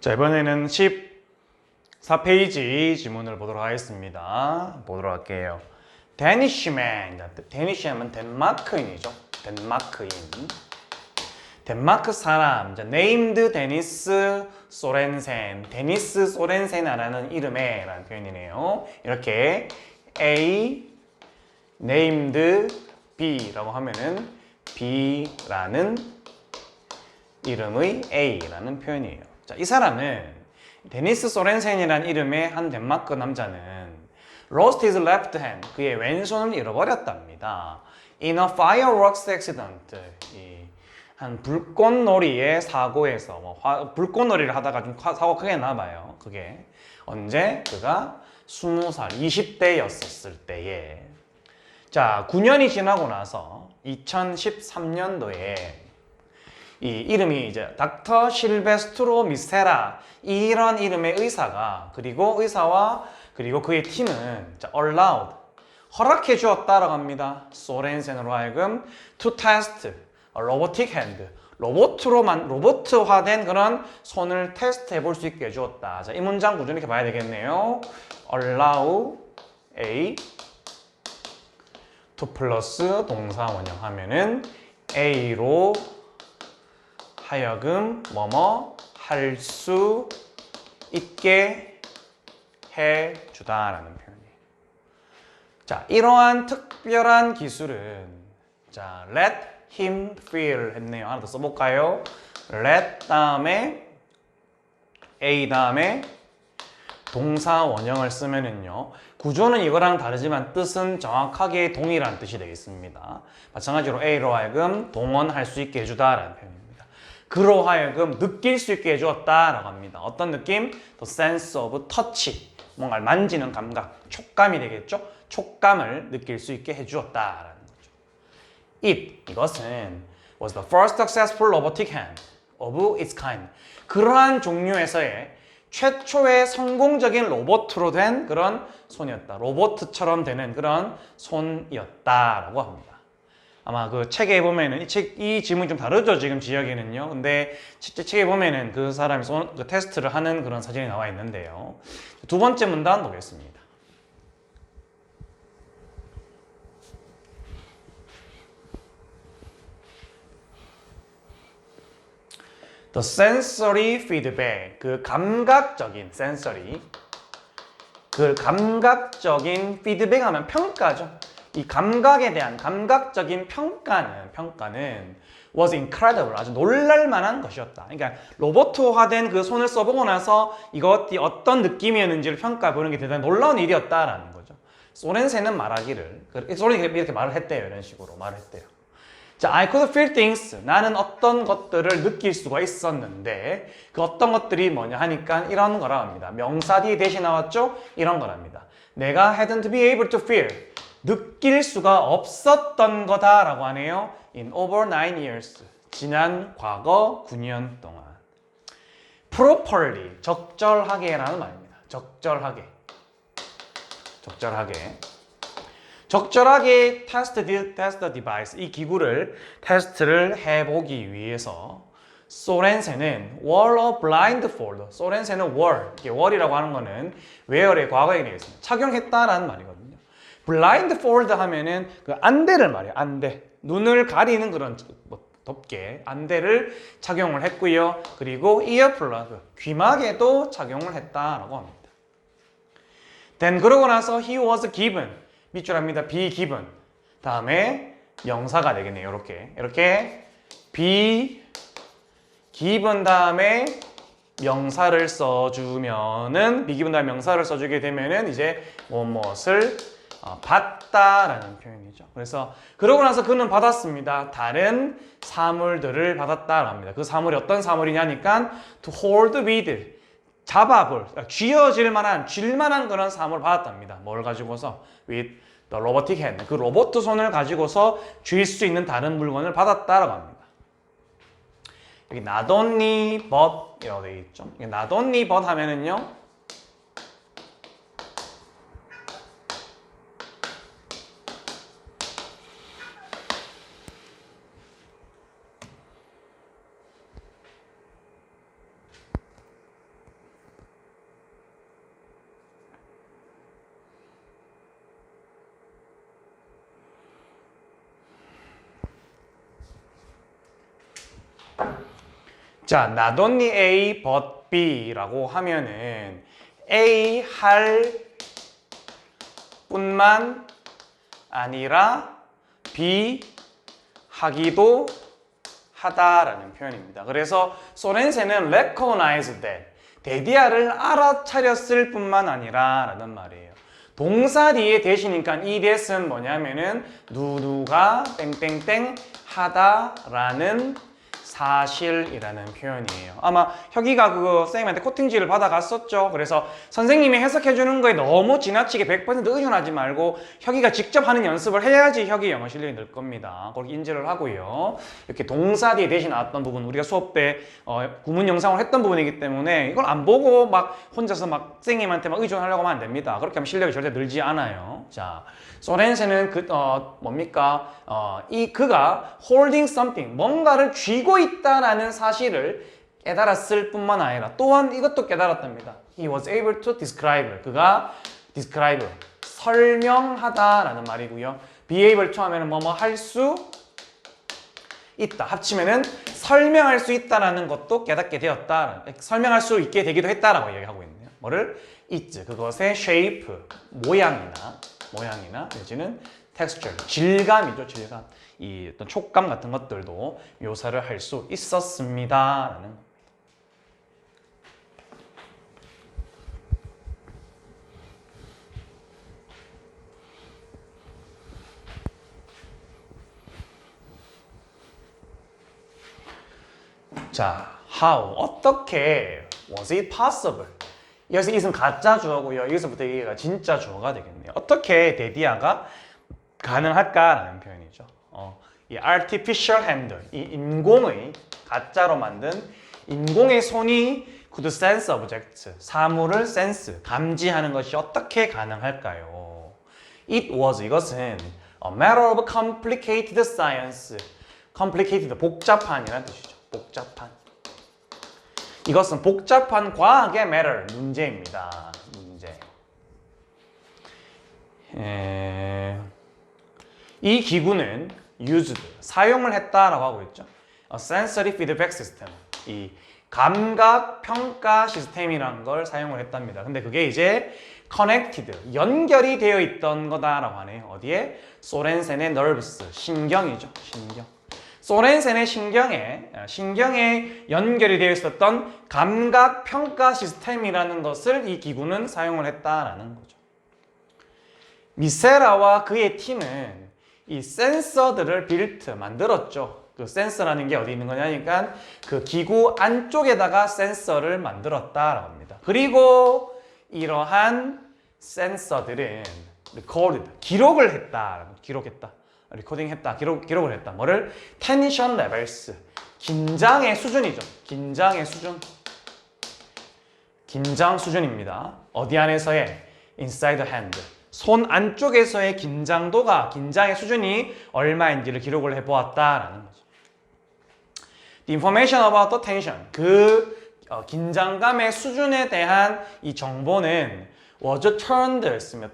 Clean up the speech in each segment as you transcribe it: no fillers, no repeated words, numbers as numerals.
자, 이번에는 14페이지 지문을 보도록 하겠습니다. 보도록 할게요. 데니쉬맨. 데니쉬맨은 덴마크인이죠. 덴마크인. 덴마크 사람. 네임드 데니스 소렌센. 데니스 소렌센이라는 이름의 라는 표현이네요. 이렇게 A 네임드 B라고 하면은 B라는 이름의 A라는 표현이에요. 자, 이 사람은 데니스 소렌센이라는 이름의 한 덴마크 남자는 lost his left hand, 그의 왼손을 잃어버렸답니다. in a fireworks accident, 한 불꽃놀이의 사고에서 불꽃놀이를 하다가 좀 사고가 크게 나봐요. 그게 언제? 그가 20살, 20대였었을 때에. 자, 9년이 지나고 나서 2013년도에 이 이름이 이제 닥터 실베스트로 미세라, 이런 이름의 의사가, 그리고 의사와 그리고 그의 팀은 allowed, 허락해 주었다라고 합니다. 소렌센으로 하여금 to test a robotic hand, 로봇화된 그런 손을 테스트해 볼 수 있게 해주었다. 자, 이 문장 구조는 이렇게 봐야 되겠네요. allow A to 플러스 동사 원형하면은 A로 하여금 뭐뭐 할 수 있게 해주다라는 표현이에요. 자, 이러한 특별한 기술은 자, let him feel 했네요. 하나 더 써볼까요? let 다음에 A 다음에 동사 원형을 쓰면은요, 구조는 이거랑 다르지만 뜻은 정확하게 동일한 뜻이 되겠습니다. 마찬가지로 A로 하여금 동원할 수 있게 해주다라는 표현입니다. 그로 하여금 느낄 수 있게 해주었다라고 합니다. 어떤 느낌? The sense of touch, 뭔가를 만지는 감각, 촉감이 되겠죠? 촉감을 느낄 수 있게 해주었다라는 거죠. 이것은 was the first successful robotic hand of its kind. 그러한 종류에서의 최초의 성공적인 로봇으로 된 그런 손이었다. 로봇처럼 되는 그런 손이었다라고 합니다. 아마 그 책에 보면은 이 지문이 좀 다르죠, 지금 지역에는요. 근데 책에 보면은 그 사람이 그 테스트를 하는 그런 사진이 나와 있는데요. 두 번째 문단 보겠습니다. The sensory feedback, 그 감각적인 sensory, 그 감각적인 피드백 하면 평가죠. 이 감각에 대한 감각적인 평가는 was incredible, 아주 놀랄만한 것이었다. 그러니까 로봇화된 그 손을 써보고 나서 이것이 어떤 느낌이었는지를 평가해보는 게 대단히 놀라운 일이었다라는 거죠. 소렌센은 말하기를, 소렌이 이렇게 말을 했대요. 이런 식으로 말을 했대요. 자, I could feel things. 나는 어떤 것들을 느낄 수가 있었는데 그 어떤 것들이 뭐냐 하니까 이런 거라 합니다. 명사 뒤에 대신 나왔죠? 이런 거랍니다. 내가 hadn't be able to feel. 느낄 수가 없었던 거다라고 하네요. In over 9 years. 지난 과거 9년 동안. Properly. 적절하게라는 말입니다. 적절하게 test the device, 이 기구를 테스트를 해보기 위해서 소렌센은 wore a blindfold, 소렌센은 were이라고 하는 거는 wear의 과거에 되겠습니다. 착용했다라는 말이거든요. blindfold 하면은 그 안대를 말이에요. 안대, 눈을 가리는 그런 덮개, 안대를 착용을 했고요. 그리고 earplug, 귀마개도 착용을 했다라고 합니다. then 그러고 나서 he was given, 밑줄 합니다. be given. 다음에 명사가 되겠네요. 이렇게 be given 다음에 명사를 써주면은 be given 다음에 명사를 써주게 되면은 이제 무엇을 받다라는 표현이죠. 그래서 그러고 나서 그는 받았습니다. 다른 사물들을 받았다고 합니다. 그 사물이 어떤 사물이냐니까 to hold with, 잡아볼, 쥘 만한 그런 사물을 받았답니다. 뭘 가지고서? with the robotic hand, 그 로봇 손을 가지고서 쥘 수 있는 다른 물건을 받았다라고 합니다. 여기 not only but 이라고 되어 있죠. not only but 하면은요, 자, not only A but B라고 하면은 A 할 뿐만 아니라 B 하기도 하다라는 표현입니다. 그래서 소렌세는 recognize that 데디아를 알아차렸을 뿐만 아니라 라는 말이에요. 동사 뒤에 대시니까 이 대신 뭐냐면은 누가 땡땡땡 하다라는 사실이라는 표현이에요. 아마 혁이가 그거 선생님한테 코팅지를 받아갔었죠. 그래서 선생님이 해석해 주는 거에 너무 지나치게 100% 의존하지 말고 혁이가 직접 하는 연습을 해야지 혁이 영어 실력이 늘 겁니다. 그렇게 인지를 하고요. 이렇게 동사 뒤에 대신 나왔던 부분 우리가 수업 때 구문 영상을 했던 부분이기 때문에 이걸 안 보고 막 혼자서 막 선생님한테 막 의존하려고 하면 안 됩니다. 그렇게 하면 실력이 절대 늘지 않아요. 자, 소렌세는 뭡니까? 그가 holding something, 뭔가를 쥐고 있다라는 사실을 깨달았을 뿐만 아니라 또한 이것도 깨달았답니다. He was able to describe. 그가 describe, 설명하다라는 말이고요. be able to 하면은 뭐뭐 할 수 있다. 합치면은 설명할 수 있다라는 것도 깨닫게 되었다. 설명할 수 있게 되기도 했다라고 얘기하고 있네요. 뭐를? is, 그것의 shape, 모양이나 내지는 texture, 질감이죠, 질감. 이 어떤 촉감 같은 것들도 묘사를 할 수 있었습니다라는 겁니다. 자, how, 어떻게, was it possible? 여기서 it은 가짜 주어고요. 여기서부터 이게가 진짜 주어가 되겠네요. 어떻게 데디아가 가능할까라는 표현이죠. 이 artificial hand, 이 인공의 가짜로 만든 인공의 손이 could sense objects, 사물을 sense, 감지하는 것이 어떻게 가능할까요? It was, 이것은 a matter of complicated science. complicated, 복잡한이라는 뜻이죠. 복잡한. 이것은 복잡한 과학의 matter, 문제입니다. 문제. 이 기구는 used, 사용을 했다라고 하고 있죠. A sensory feedback system, 이 감각 평가 시스템이라는 걸 사용을 했답니다. 근데 그게 이제 connected, 연결이 되어 있던 거다라고 하네요. 어디에? 소렌센의 nerves, 신경이죠. 신경. 소렌센의 신경에 연결이 되어 있었던 감각 평가 시스템이라는 것을 이 기구는 사용을 했다라는 거죠. 미세라와 그의 팀은 이 센서들을 만들었죠. 그 센서라는 게 어디 있는 거냐니까 그 기구 안쪽에다가 센서를 만들었다라고 합니다. 그리고 이러한 센서들은 기록을 했다. 리코딩했다. 기록을 했다. 뭐를? 텐션 레벨스. 긴장의 수준이죠. 긴장의 수준. 긴장 수준입니다. 어디 안에서의? inside the hand. 손 안쪽에서의 긴장의 수준이 얼마인지를 기록을 해보았다라는 거죠. The information about the tension. 긴장감의 수준에 대한 이 정보는 was turned 했으면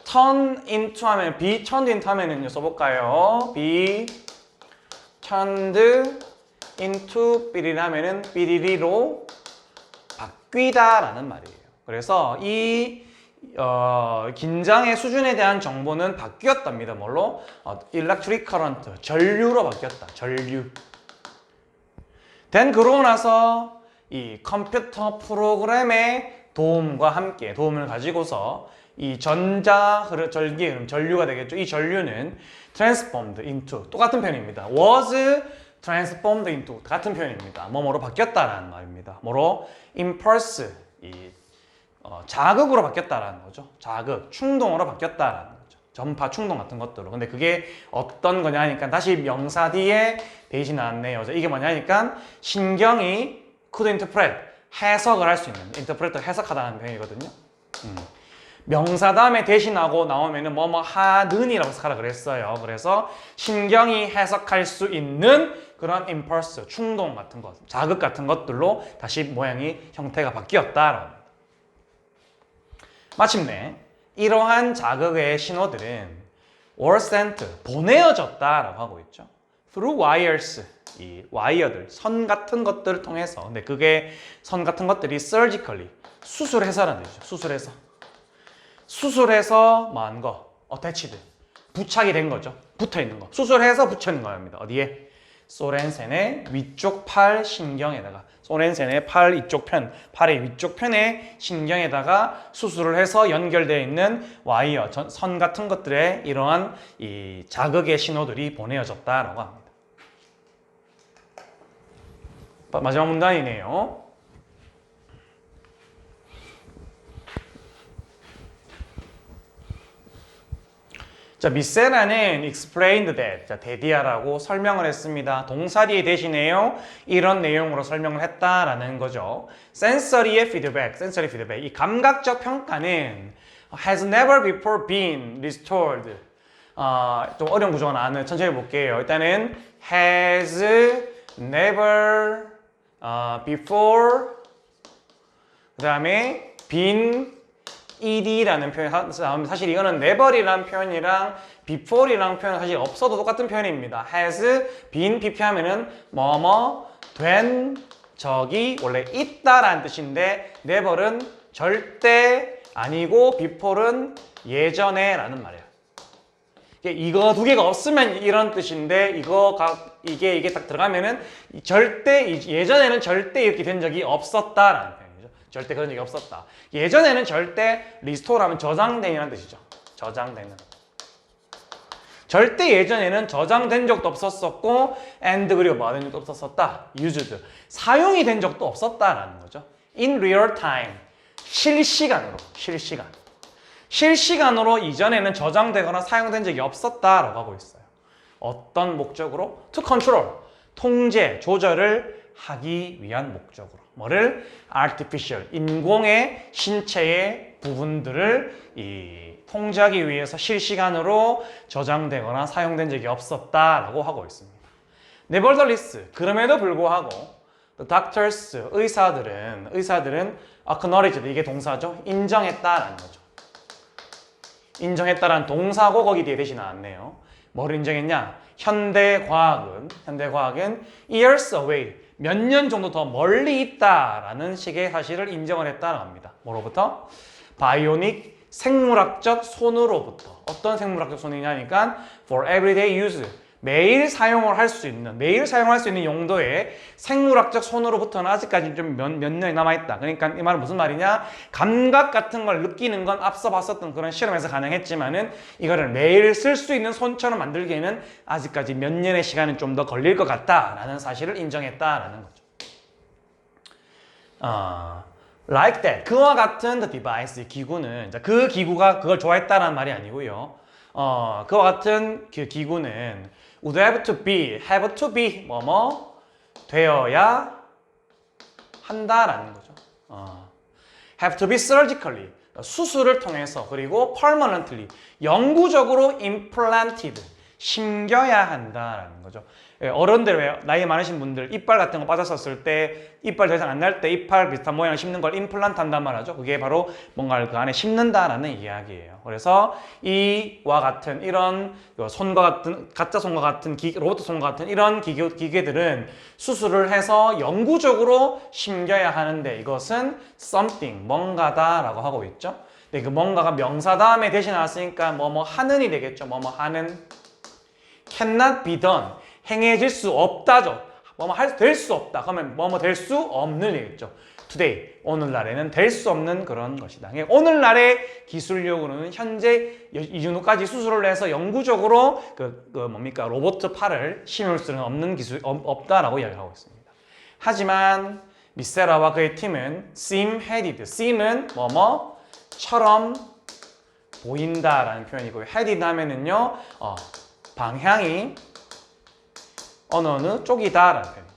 turn into 하면 be turned into 하면은요 써볼까요? be turned into 삐리라면은 삐리리로 바뀌다라는 말이에요. 그래서 이 긴장의 수준에 대한 정보는 바뀌었답니다. 뭘로? electric current, 전류로 바뀌었다. 전류. 그러고 나서 이 컴퓨터 프로그램의 도움을 가지고서 이 전기 흐름, 전류가 되겠죠. 이 전류는 transformed into, 똑같은 표현입니다. was transformed into, 같은 표현입니다. 뭐로 바뀌었다라는 말입니다. 뭐로? impulse, 자극으로 바뀌었다라는 거죠. 자극, 충동으로 바뀌었다라는 거죠. 전파, 충동 같은 것들로. 근데 그게 어떤 거냐니까 다시 명사 뒤에 대신 나왔네요. 이게 뭐냐니까 신경이 could interpret, 해석을 할 수 있는, interpret, 해석하다는 표현이거든요. 명사 다음에 대신하고 나오면은 뭐뭐 하는이라고 해석하라 그랬어요. 그래서 신경이 해석할 수 있는 그런 impulse, 충동 같은 것, 자극 같은 것들로 다시 모양이, 형태가 바뀌었다라고 합니다. 마침내 이러한 자극의 신호들은 were sent, 보내어졌다라고 하고 있죠. through wires, 이 와이어들, 선 같은 것들을 통해서 근데 그게 선 같은 것들이 surgically 수술해서라는 뜻이죠. 수술해서 뭐한 거? attached 부착이 된 거죠. 붙어 있는 거. 수술해서 붙여 있는 겁니다. 어디에? 소렌센의 위쪽 팔 신경에다가 소렌센의 팔 이쪽 편, 팔의 위쪽 편의 신경에다가 수술을 해서 연결되어 있는 와이어, 선 같은 것들에 이러한 이 자극의 신호들이 보내어졌다라고 합니다. 마지막 문단이네요. 자, 미세라는 explained that, 자, 데디아라고 설명을 했습니다. 동사 뒤에 대신에요. 이런 내용으로 설명을 했다라는 거죠. sensory의 feedback, sensory feedback. 이 감각적 평가는 has never before been restored. 좀 어려운 구조가 나왔는데 천천히 볼게요. 일단은 has never before 그 다음에 been ed라는 표현 사실 이거는 never이라는 표현이랑 before이라는 표현은 사실 없어도 똑같은 표현입니다. has been pp하면은 뭐뭐 된 적이 원래 있다라는 뜻인데 never은 절대 아니고 before는 예전에 라는 말이에요. 이거 두 개가 없으면 이런 뜻인데 이게 딱 들어가면은 예전에는 절대 이렇게 된 적이 없었다라는 표현이죠. 절대 그런 적이 없었다. 예전에는 절대 리스토어라면 저장된이라는 뜻이죠. 저장되는. 절대 예전에는 저장된 적도 없었었고 and 그리고 뭐 된 적도 없었었다. used. 사용이 된 적도 없었다라는 거죠. in real time. 실시간으로 이전에는 저장되거나 사용된 적이 없었다라고 하고 있어요. 어떤 목적으로? to control. 통제, 조절을 하기 위한 목적으로. 뭐를? artificial, 인공의 신체의 부분들을 통제하기 위해서 실시간으로 저장되거나 사용된 적이 없었다라고 하고 있습니다. nevertheless, 그럼에도 불구하고 the doctors, 의사들은 acknowledged, 이게 동사죠. 인정했다라는 거죠. 인정했다라는 동사고 거기 뒤에 대신 나왔네요. 뭘 인정했냐? 현대과학은 years away, 몇 년 정도 더 멀리 있다라는 식의 사실을 인정을 했다는 겁니다. 뭐로부터? 바이오닉, 생물학적 손으로부터. 어떤 생물학적 손이냐니까 for everyday use, 매일 사용을 할 수 있는 용도의 생물학적 손으로부터는 아직까지 좀 몇 년이 남아있다. 그러니까 이 말은 무슨 말이냐? 감각 같은 걸 느끼는 건 앞서 봤었던 그런 실험에서 가능했지만은 이거를 매일 쓸 수 있는 손처럼 만들기에는 아직까지 몇 년의 시간은 좀 더 걸릴 것 같다라는 사실을 인정했다라는 거죠. Like that, 그와 같은 the device, 기구는 그 기구가 그걸 좋아했다라는 말이 아니고요. 그와 같은 그 기구는 would have to be 뭐뭐 되어야 한다라는 거죠. have to be surgically, 수술을 통해서, 그리고 permanently, 영구적으로 implanted, 심겨야 한다라는 거죠. 어른들, 왜 나이 많으신 분들 이빨 같은 거 빠졌었을 때 이빨 더 이상 안 날 때 이빨 비슷한 모양을 심는 걸 임플란트 한단 말이죠. 그게 바로 뭔가를 그 안에 심는다라는 이야기예요. 그래서 이와 같은 이런 손과 같은, 가짜 손과 같은 로봇 손과 같은 이런 기계들은 수술을 해서 영구적으로 심겨야 하는데 이것은 something, 뭔가다라고 하고 있죠. 근데 그 뭔가가 명사 다음에 대신 나왔으니까 뭐뭐 하는이 되겠죠. 뭐뭐 하는. cannot be done, 행해질 수 없다죠. 될 수 없다. 그러면 뭐뭐 될 수 없는 이겠죠. today, 오늘날에는 될 수 없는 그런 것이다. 오늘날의 기술력으로는 현재 이 정도까지 수술을 해서 영구적으로 로봇 팔을 심을 수는 없는 기술이 없다라고 이야기하고 있습니다. 하지만 미세라와 그의 팀은 seem-headed, seem은 뭐뭐처럼 보인다라는 표현이고요. headed 하면은요, 방향이 어느 쪽이다라는 표현이에요.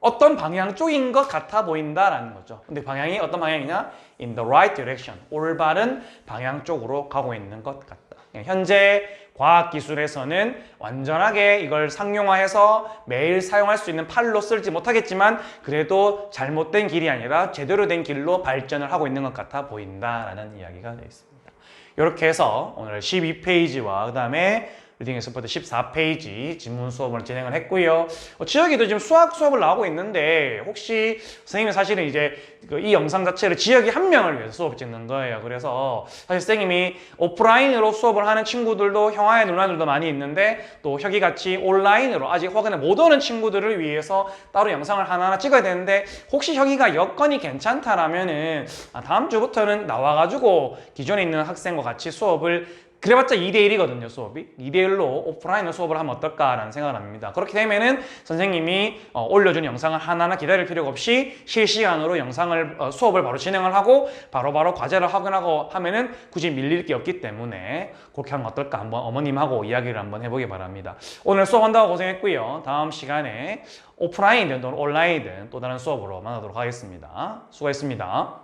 어떤 방향 쪽인 것 같아 보인다라는 거죠. 근데 방향이 어떤 방향이냐? In the right direction. 올바른 방향 쪽으로 가고 있는 것 같다. 현재 과학기술에서는 완전하게 이걸 상용화해서 매일 사용할 수 있는 팔로 쓸지 못하겠지만 그래도 잘못된 길이 아니라 제대로 된 길로 발전을 하고 있는 것 같아 보인다라는 이야기가 되어 있습니다. 이렇게 해서 오늘 12페이지와 그 다음에 리딩 엑스퍼트 14페이지 지문 수업을 진행을 했고요. 지혁이도 지금 수학 수업을 나오고 있는데 혹시 선생님이 사실은 이제 이 영상 자체를 지혁이 한 명을 위해서 수업 찍는 거예요. 그래서 사실 선생님이 오프라인으로 수업을 하는 친구들도 형아의 누나들도 많이 있는데 또 혁이 같이 온라인으로 아직 확인을 못 오는 친구들을 위해서 따로 영상을 하나하나 찍어야 되는데 혹시 혁이가 여건이 괜찮다라면은 다음 주부터는 나와가지고 기존에 있는 학생과 같이 수업을 그래봤자 2대1이거든요, 수업이. 2대1로 오프라인으로 수업을 하면 어떨까라는 생각을 합니다. 그렇게 되면은 선생님이 올려준 영상을 하나하나 기다릴 필요가 없이 실시간으로 영상을, 수업을 바로 진행을 하고 바로바로 과제를 확인하고 하면은 굳이 밀릴 게 없기 때문에 그렇게 하면 어떨까 한번 어머님하고 이야기를 한번 해보기 바랍니다. 오늘 수업한다고 고생했고요. 다음 시간에 오프라인이든 온라인이든 또 다른 수업으로 만나도록 하겠습니다. 수고했습니다.